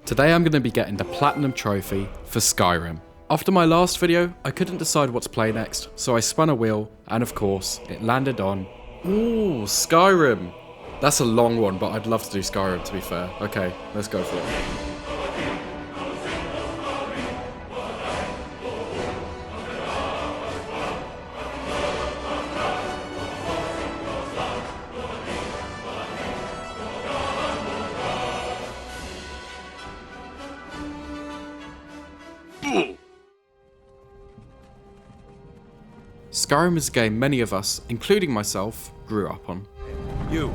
Today I'm going to be getting the Platinum Trophy for Skyrim. After my last video, I couldn't decide what to play next, so I spun a wheel, and of course, it landed on... Ooh, Skyrim! That's a long one, but I'd love to do Skyrim, to be fair. Okay, let's go for it. Skyrim is a game many of us, including myself, grew up on. You're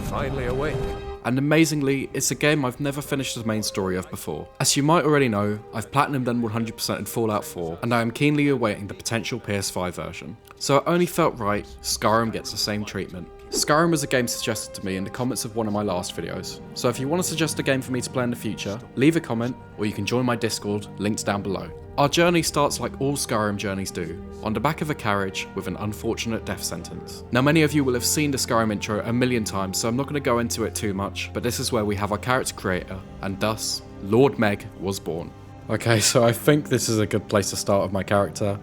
finally awake. And amazingly, it's a game I've never finished the main story of before. As you might already know, I've platinumed and 100% in Fallout 4, and I am keenly awaiting the potential PS5 version. So it only felt right, Skyrim gets the same treatment. Skyrim was a game suggested to me in the comments of one of my last videos, so if you want to suggest a game for me to play in the future, leave a comment, or you can join my Discord, linked down below. Our journey starts like all Skyrim journeys do, on the back of a carriage with an unfortunate death sentence. Now many of you will have seen the Skyrim intro a million times, so I'm not going to go into it too much, but this is where we have our character creator, and thus, Lord Meg was born. Okay, so I think this is a good place to start with my character.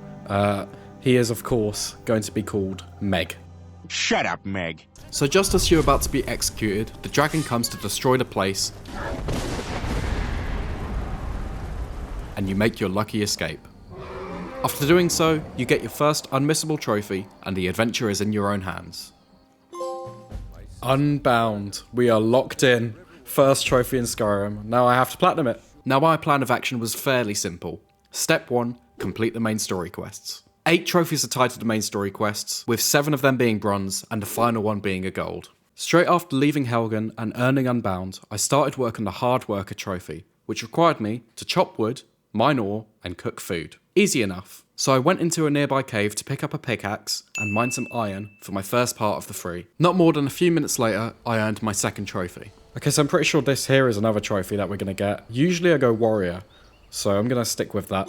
He is of course going to be called Meg. Shut up, Meg. So just as you're about to be executed, the dragon comes to destroy the place, and you make your lucky escape. After doing so, you get your first unmissable trophy, and the adventure is in your own hands. Unbound. We are locked in. First trophy in Skyrim. Now I have to platinum it. Now my plan of action was fairly simple. Step 1, complete the main story quests. 8 trophies are tied to the main story quests, with 7 of them being bronze and the final one being a gold. Straight after leaving Helgen and earning Unbound, I started work on the Hard Worker trophy, which required me to chop wood, mine ore, and cook food. Easy enough. So I went into a nearby cave to pick up a pickaxe and mine some iron for my first part of the 3. Not more than a few minutes later, I earned my second trophy. Okay, so I'm pretty sure this here is another trophy that we're going to get. Usually I go warrior, so I'm going to stick with that.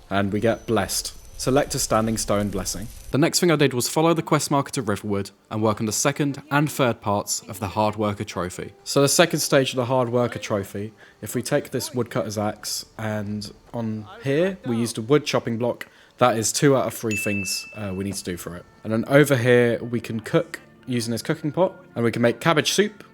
And we get blessed. Select a standing stone blessing. The next thing I did was follow the quest marker to Riverwood and work on the second and third parts of the Hard Worker trophy. So the second stage of the Hard Worker trophy, if we take this woodcutter's axe and on here we used a wood chopping block, that is 2 out of 3 things we need to do for it. And then over here we can cook using this cooking pot and we can make cabbage soup.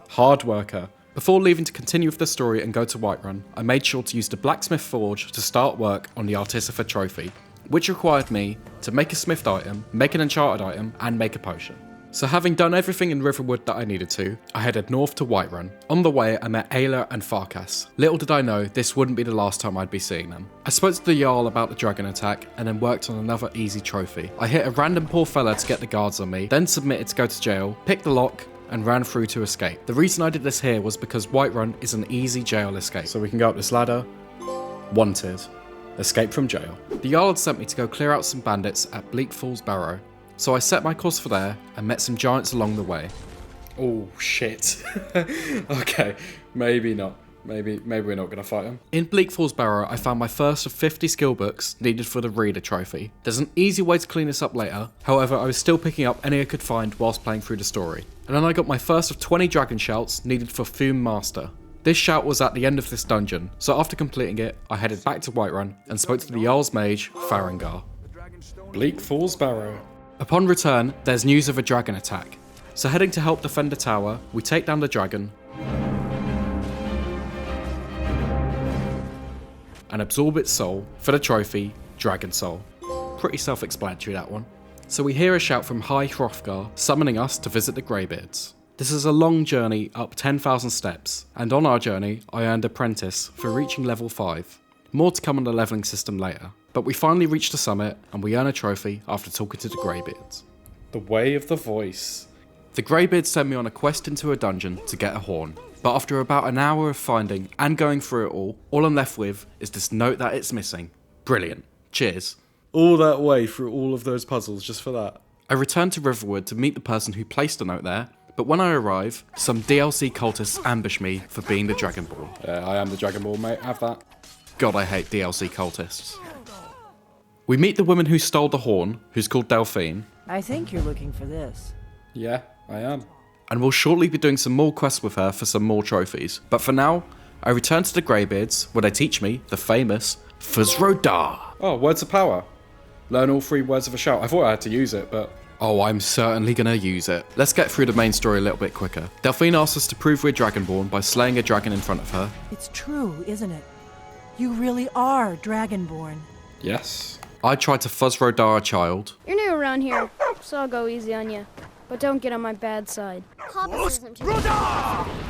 Hard Worker. Before leaving to continue with the story and go to Whiterun, I made sure to use the Blacksmith Forge to start work on the Artificer trophy, which required me to make a smithed item, make an enchanted item, and make a potion. So having done everything in Riverwood that I needed to, I headed north to Whiterun. On the way, I met Ayla and Farkas. Little did I know, this wouldn't be the last time I'd be seeing them. I spoke to the Jarl about the dragon attack, and then worked on another easy trophy. I hit a random poor fella to get the guards on me, then submitted to go to jail, picked the lock, and ran through to escape. The reason I did this here was because Whiterun is an easy jail escape. So we can go up this ladder. Wanted. Escape from jail. The Jarl had sent me to go clear out some bandits at Bleak Falls Barrow. So I set my course for there and met some giants along the way. Oh shit. Okay, maybe not. Maybe we're not going to fight him. In Bleak Falls Barrow, I found my first of 50 skill books needed for the Reader trophy. There's an easy way to clean this up later, however I was still picking up any I could find whilst playing through the story. And then I got my first of 20 dragon shouts needed for Fume Master. This shout was at the end of this dungeon, so after completing it, I headed back to Whiterun and spoke to the Jarl's mage, Farengar. Bleak Falls Barrow. Upon return, there's news of a dragon attack. So heading to help defend the tower, we take down the dragon, and absorb its soul for the trophy, Dragon Soul. Pretty self-explanatory, that one. So we hear a shout from High Hrothgar summoning us to visit the Greybeards. This is a long journey up 10,000 steps, and on our journey I earned Apprentice for reaching level 5. More to come on the leveling system later. But we finally reach the summit and we earn a trophy after talking to the Greybeards. The Way of the Voice. The Greybeards send me on a quest into a dungeon to get a horn. But after about an hour of finding and going through it all I'm left with is this note that it's missing. Brilliant. Cheers. All that way through all of those puzzles just for that. I return to Riverwood to meet the person who placed the note there, but when I arrive, some DLC cultists ambush me for being the Dragonborn. Yeah, I am the Dragonborn, mate. Have that. God, I hate DLC cultists. We meet the woman who stole the horn, who's called Delphine. I think you're looking for this. Yeah, I am. and we'll shortly be doing some more quests with her for some more trophies. But for now, I return to the Greybeards, where they teach me the famous Fuzrodar. Oh, words of power. Learn all 3 words of a shout. I thought I had to use it, but... Oh, I'm certainly gonna use it. Let's get through the main story a little bit quicker. Delphine asks us to prove we're Dragonborn by slaying a dragon in front of her. It's true, isn't it? You really are Dragonborn. Yes. I tried to Fuzrodar a child. You're new around here, so I'll go easy on you. But don't get on my bad side.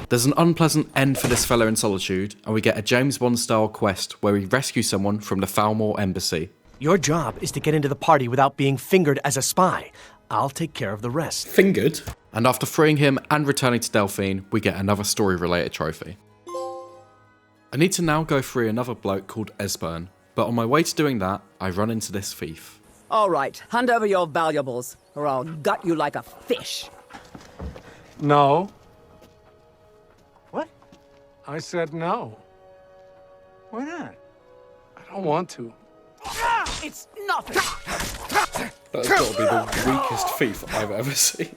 There's an unpleasant end for this fella in Solitude, and we get a James Bond style quest where we rescue someone from the Falmore embassy. Your job is to get into the party without being fingered as a spy. I'll take care of the rest. Fingered? And after freeing him and returning to Delphine, we get another story-related trophy. I need to now go through another bloke called Esbern, but on my way to doing that, I run into this thief. All right, hand over your valuables, or I'll gut you like a fish. No. What? I said no. Why not? I don't want to. It's nothing! That's got to be the weakest thief I've ever seen.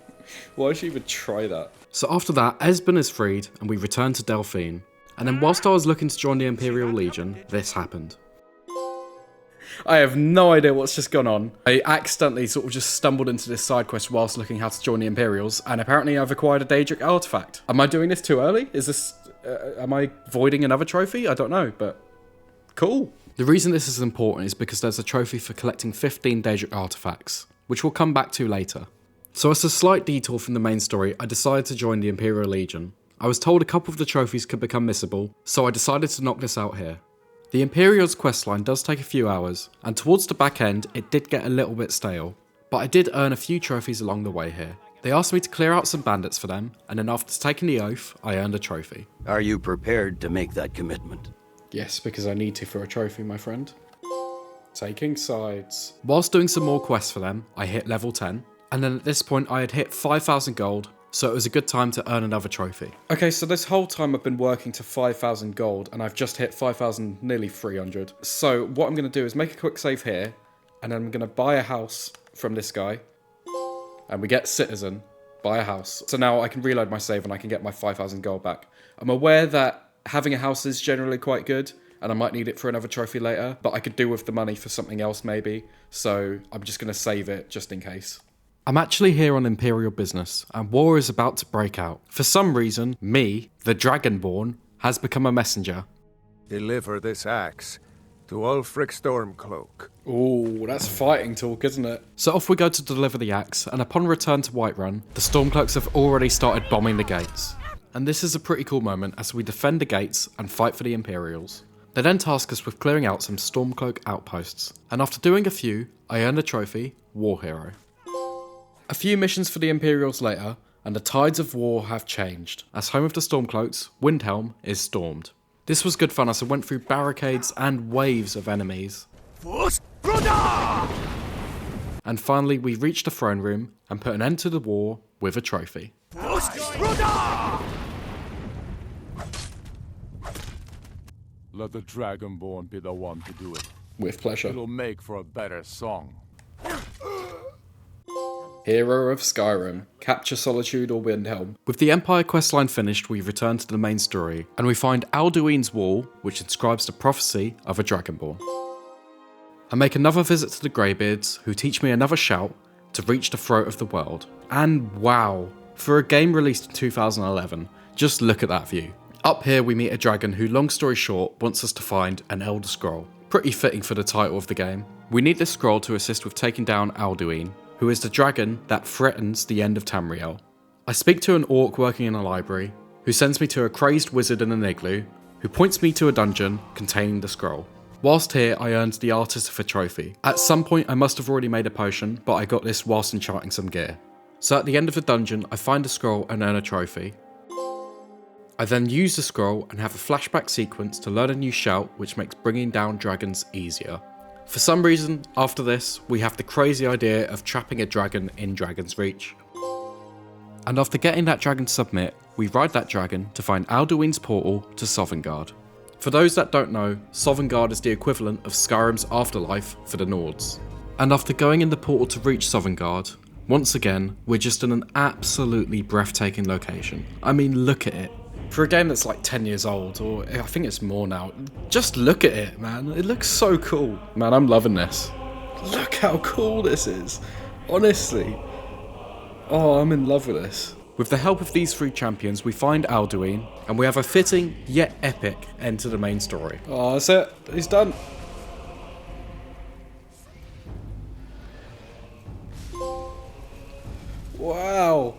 Why should you even try that? So after that, Esbern is freed, and we return to Delphine. And then whilst I was looking to join the Imperial Legion, this happened. I have no idea what's just gone on. I accidentally sort of just stumbled into this side quest whilst looking how to join the Imperials, and apparently I've acquired a Daedric artifact. Am I doing this too early? Is this... am I voiding another trophy? I don't know, but... cool. The reason this is important is because there's a trophy for collecting 15 Daedric artifacts, which we'll come back to later. So as a slight detour from the main story, I decided to join the Imperial Legion. I was told a couple of the trophies could become missable, so I decided to knock this out here. The Imperial's questline does take a few hours, and towards the back end it did get a little bit stale, but I did earn a few trophies along the way here. They asked me to clear out some bandits for them, and then after taking the oath, I earned a trophy. Are you prepared to make that commitment? Yes, because I need to for a trophy, my friend. Taking sides. Whilst doing some more quests for them, I hit level 10, and then at this point I had hit 5,000 gold, so it was a good time to earn another trophy. Okay, so this whole time I've been working to 5,000 gold, and I've just hit 5,000, nearly 300. So what I'm going to do is make a quick save here, and then I'm going to buy a house from this guy, and we get citizen, buy a house. So now I can reload my save and I can get my 5,000 gold back. I'm aware that having a house is generally quite good, and I might need it for another trophy later, but I could do with the money for something else maybe, so I'm just going to save it just in case. I'm actually here on Imperial business, and war is about to break out. For some reason, me, the Dragonborn, has become a messenger. Deliver this axe to Ulfric Stormcloak. Ooh, that's fighting talk, isn't it? So off we go to deliver the axe, and upon return to Whiterun, the Stormcloaks have already started bombing the gates. And this is a pretty cool moment as we defend the gates and fight for the Imperials. They then task us with clearing out some Stormcloak outposts, and after doing a few, I earned a trophy, War Hero. A few missions for the Imperials later, and the tides of war have changed. As home of the Stormcloaks, Windhelm is stormed. This was good fun as I went through barricades and waves of enemies. And finally we reached the throne room and put an end to the war with a trophy. Let the Dragonborn be the one to do it. With pleasure. It'll make for a better song. Hero of Skyrim, capture Solitude or Windhelm. With the Empire questline finished, we return to the main story, and we find Alduin's Wall, which inscribes the prophecy of a Dragonborn. I make another visit to the Greybeards, who teach me another shout to reach the throat of the world. And wow, for a game released in 2011, just look at that view. Up here we meet a dragon who, long story short, wants us to find an Elder Scroll. Pretty fitting for the title of the game. We need this scroll to assist with taking down Alduin, who is the dragon that threatens the end of Tamriel. I speak to an orc working in a library, who sends me to a crazed wizard in an igloo, who points me to a dungeon containing the scroll. Whilst here, I earned the Artificer trophy. At some point I must have already made a potion, but I got this whilst enchanting some gear. So at the end of the dungeon, I find a scroll and earn a trophy. I then use the scroll and have a flashback sequence to learn a new shout which makes bringing down dragons easier. For some reason, after this, we have the crazy idea of trapping a dragon in Dragon's Reach. And after getting that dragon to submit, we ride that dragon to find Alduin's portal to Sovngarde. For those that don't know, Sovngarde is the equivalent of Skyrim's afterlife for the Nords. And after going in the portal to reach Sovngarde, Once again, we're just in an absolutely breathtaking location. I mean, look at it. For a game that's like 10 years old, or I think it's more now, just look at it, man. It looks so cool. Man, I'm loving this. Look how cool this is. Honestly. Oh, I'm in love with this. With the help of these 3 champions, we find Alduin, and we have a fitting, yet epic, end to the main story. Oh, that's it. He's done. Wow.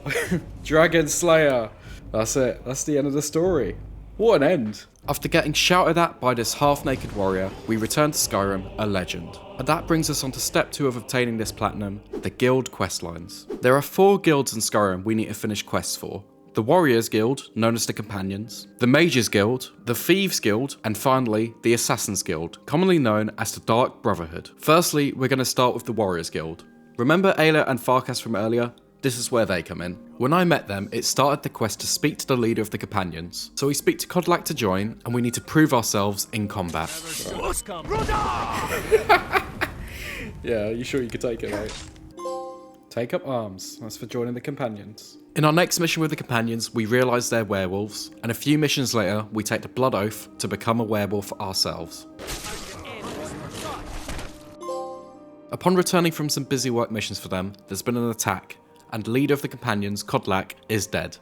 Dragon Slayer. That's it. That's the end of the story. What an end. After getting shouted at by this half-naked warrior, we return to Skyrim, a legend. And that brings us on to step 2 of obtaining this platinum, the guild questlines. There are 4 guilds in Skyrim we need to finish quests for. The Warriors Guild, known as the Companions, the Mages Guild, the Thieves Guild, and finally, the Assassins Guild, commonly known as the Dark Brotherhood. Firstly, we're going to start with the Warriors Guild. Remember Ayla and Farkas from earlier? This is where they come in. When I met them, it started the quest to speak to the leader of the Companions. So we speak to Kodlak to join, and we need to prove ourselves in combat. Yeah, you sure you could take it, mate? Take up arms. That's for joining the Companions. In our next mission with the Companions, we realise they're werewolves, and a few missions later, we take the blood oath to become a werewolf ourselves. Upon returning from some busy work missions for them, there's been an attack, and the leader of the Companions, Kodlak, is dead.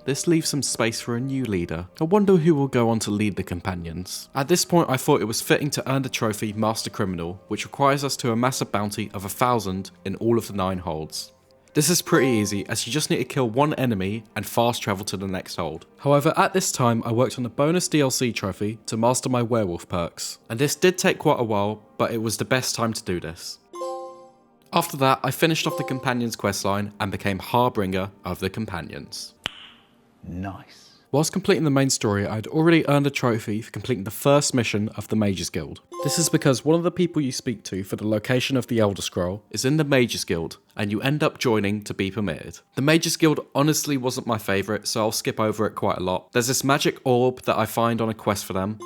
This leaves some space for a new leader. I wonder who will go on to lead the Companions. At this point I thought it was fitting to earn the trophy Master Criminal, which requires us to amass a bounty of 1,000 in all of the 9 holds. This is pretty easy, as you just need to kill 1 enemy and fast travel to the next hold. However, at this time I worked on a bonus DLC trophy to master my werewolf perks, and this did take quite a while, but it was the best time to do this. After that, I finished off the Companions questline and became Harbinger of the Companions. Nice. Whilst completing the main story, I had already earned a trophy for completing the first mission of the Mages Guild. This is because one of the people you speak to for the location of the Elder Scroll is in the Mages Guild, and you end up joining to be permitted. The Mages Guild honestly wasn't my favourite, so I'll skip over it quite a lot. There's this magic orb that I find on a quest for them,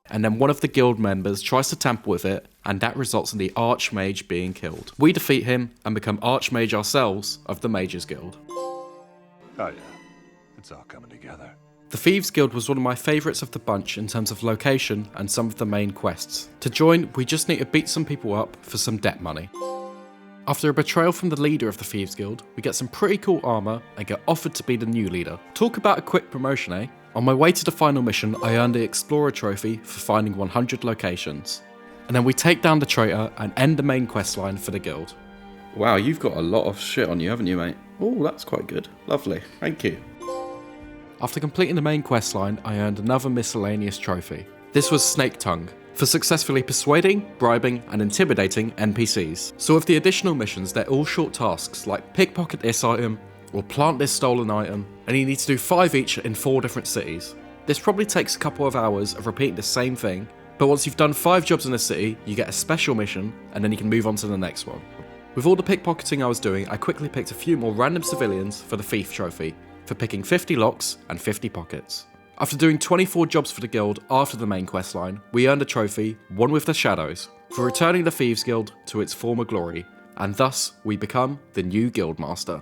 and then one of the guild members tries to tamper with it, and that results in the Archmage being killed. We defeat him and become Archmage ourselves of the Mages Guild. Oh yeah, it's all coming together. The Thieves Guild was one of my favourites of the bunch in terms of location and some of the main quests. To join, we just need to beat some people up for some debt money. After a betrayal from the leader of the Thieves Guild, we get some pretty cool armour and get offered to be the new leader. Talk about a quick promotion, eh? On my way to the final mission, I earned the Explorer trophy for finding 100 locations. And then we take down the traitor and end the main questline for the guild. Wow, you've got a lot of shit on you, haven't you, mate? Oh, that's quite good. Lovely. Thank you. After completing the main questline, I earned another Miscellaneous trophy. This was Snake Tongue, for successfully persuading, bribing, and intimidating NPCs. So with the additional missions, they're all short tasks, like pickpocket this item, or plant this stolen item, and you need to do 5 each in 4 different cities. This probably takes a couple of hours of repeating the same thing, but once you've done 5 jobs in a city, you get a special mission, and then you can move on to the next one. With all the pickpocketing I was doing, I quickly picked a few more random civilians for the Thief trophy, for picking 50 locks and 50 pockets. After doing 24 jobs for the guild after the main questline, we earned a trophy, One with the Shadows, for returning the Thieves Guild to its former glory, and thus we become the new guild master.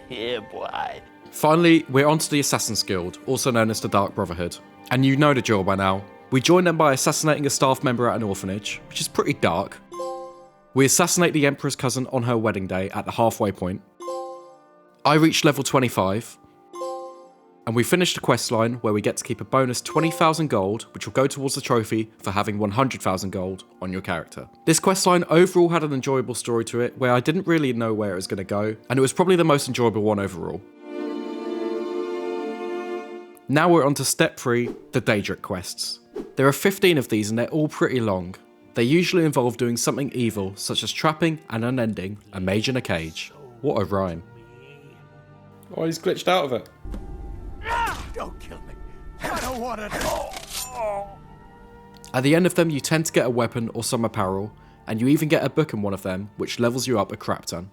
Yeah, boy. Finally, we're onto the Assassin's Guild, also known as the Dark Brotherhood. And you know the drill by now. We join them by assassinating a staff member at an orphanage, which is pretty dark. We assassinate the Emperor's cousin on her wedding day at the halfway point. I reached level 25, and we finished the questline where we get to keep a bonus 20,000 gold, which will go towards the trophy for having 100,000 gold on your character. This questline overall had an enjoyable story to it, where I didn't really know where it was going to go, and it was probably the most enjoyable one overall. Now we're on to step 3, the Daedric quests. There are 15 of these and they're all pretty long. They usually involve doing something evil, such as trapping and unending a mage in a cage. What a rhyme. Oh, he's glitched out of it. Don't kill me. I don't want it. At the end of them, you tend to get a weapon or some apparel, and you even get a book in one of them, which levels you up a crap ton.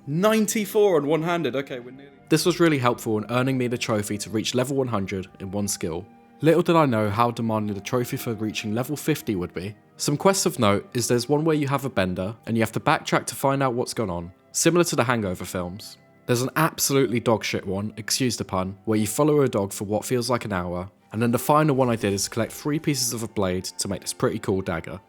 94 on one-handed. Okay, we're nearly... This was really helpful in earning me the trophy to reach level 100 in one skill. Little did I know how demanding the trophy for reaching level 50 would be. Some quests of note is there's one where you have a bender and you have to backtrack to find out what's gone on, similar to the Hangover films. There's an absolutely dogshit one, excuse the pun, where you follow a dog for what feels like an hour, and then the final one I did is to collect 3 pieces of a blade to make this pretty cool dagger.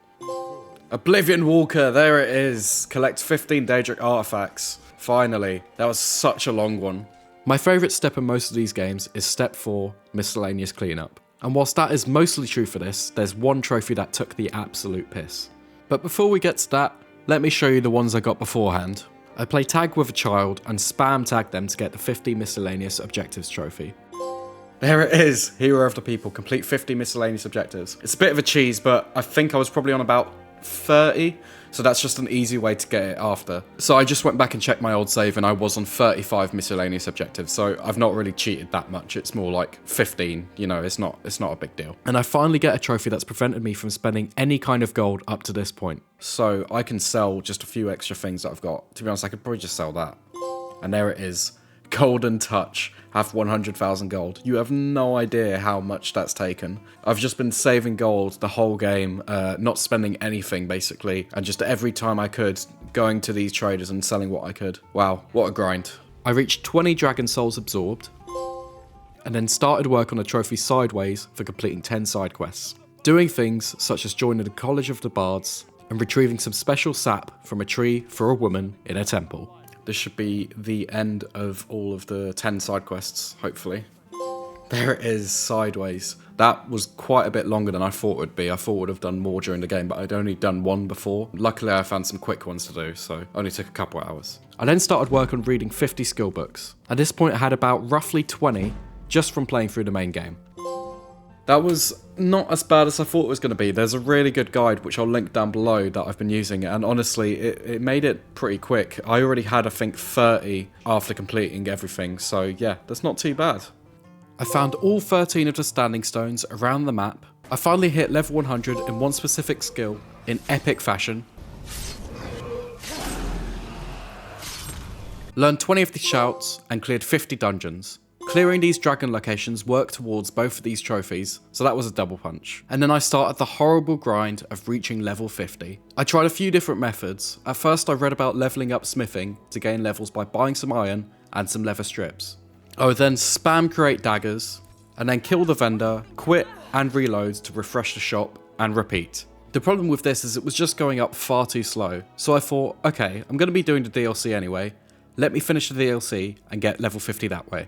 Oblivion Walker, there it is. Collect 15 Daedric artifacts. Finally. That was such a long one. My favourite step in most of these games is step 4, Miscellaneous Cleanup. And whilst that is mostly true for this, there's one trophy that took the absolute piss. But before we get to that, let me show you the ones I got beforehand. I play tag with a child and spam tag them to get the 50 Miscellaneous Objectives trophy. There it is, Hero of the People, complete 50 Miscellaneous Objectives. It's a bit of a cheese, but I think I was probably on about 30, so that's just an easy way to get it after. So I just went back and checked my old save and I was on 35 Miscellaneous Objectives, so I've not really cheated that much. It's more like 15, you know, it's not a big deal. And I finally get a trophy that's prevented me from spending any kind of gold up to this point. So I can sell just a few extra things that I've got. To be honest, I could probably just sell that. And there it is. Golden Touch. Have 100,000 gold. You have no idea how much that's taken. I've just been saving gold the whole game, not spending anything basically, and just every time I could, going to these traders and selling what I could. Wow, what a grind. I reached 20 Dragon Souls absorbed, and then started work on a trophy sideways for completing 10 side quests. Doing things such as joining the College of the Bards, and retrieving some special sap from a tree for a woman in a temple. This should be the end of all of the 10 side quests, hopefully. There it is, Sideways. That was quite a bit longer than I thought it would be. I thought I would have done more during the game, but I'd only done one before. Luckily, I found some quick ones to do, so only took a couple hours. I then started work on reading 50 skill books. At this point, I had about roughly 20 just from playing through the main game. That was not as bad as I thought it was going to be. There's a really good guide, which I'll link down below, that I've been using, and honestly, it made it pretty quick. I already had, I think, 30 after completing everything, so yeah, that's not too bad. I found all 13 of the standing stones around the map. I finally hit level 100 in one specific skill, in epic fashion. Learned 20 of the shouts, and cleared 50 dungeons. Clearing these dragon locations worked towards both of these trophies, so that was a double punch. And then I started the horrible grind of reaching level 50. I tried a few different methods. At first I read about leveling up smithing to gain levels by buying some iron and some leather strips. I would then spam create daggers, and then kill the vendor, quit and reload to refresh the shop, and repeat. The problem with this is it was just going up far too slow, so I thought, okay, I'm going to be doing the DLC anyway, let me finish the DLC and get level 50 that way.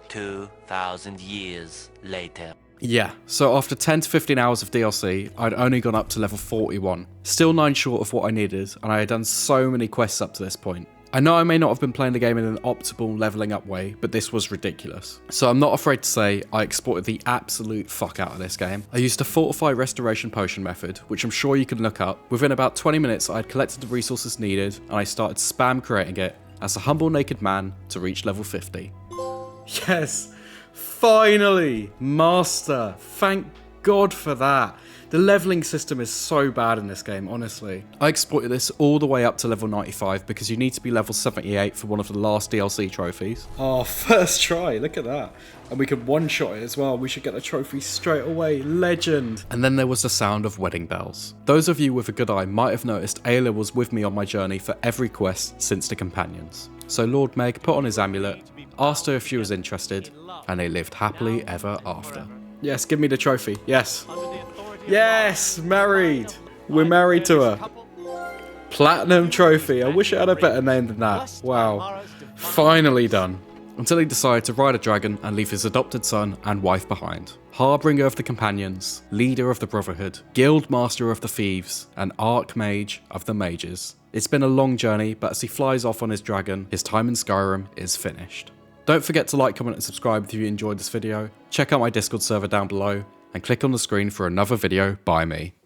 2,000 years later. Yeah, so after 10 to 15 hours of DLC, I'd only gone up to level 41. Still 9 short of what I needed, and I had done so many quests up to this point. I know I may not have been playing the game in an optimal leveling up way, but this was ridiculous. So I'm not afraid to say I exploited the absolute fuck out of this game. I used a Fortify Restoration Potion method, which I'm sure you can look up. Within about 20 minutes, I had collected the resources needed, and I started spam creating it as a humble naked man to reach level 50. Yes, finally, Master. Thank God for that. The leveling system is so bad in this game, honestly. I exploited this all the way up to level 95 because you need to be level 78 for one of the last DLC trophies. Oh, first try, look at that. And we could one-shot it as well. We should get the trophy straight away. Legend. And then there was the sound of wedding bells. Those of you with a good eye might have noticed Ayla was with me on my journey for every quest since the Companions. So Lord Meg put on his amulet, asked her if she was interested, and they lived happily ever after. Yes, give me the trophy. Yes. Yes, married. We're married to her. Platinum trophy. I wish it had a better name than that. Wow. Finally done. Until he decided to ride a dragon and leave his adopted son and wife behind. Harbinger of the Companions, leader of the Brotherhood, guild master of the Thieves, and archmage of the Mages. It's been a long journey, but as he flies off on his dragon, his time in Skyrim is finished. Don't forget to like, comment and subscribe if you enjoyed this video, check out my Discord server down below, and click on the screen for another video by me.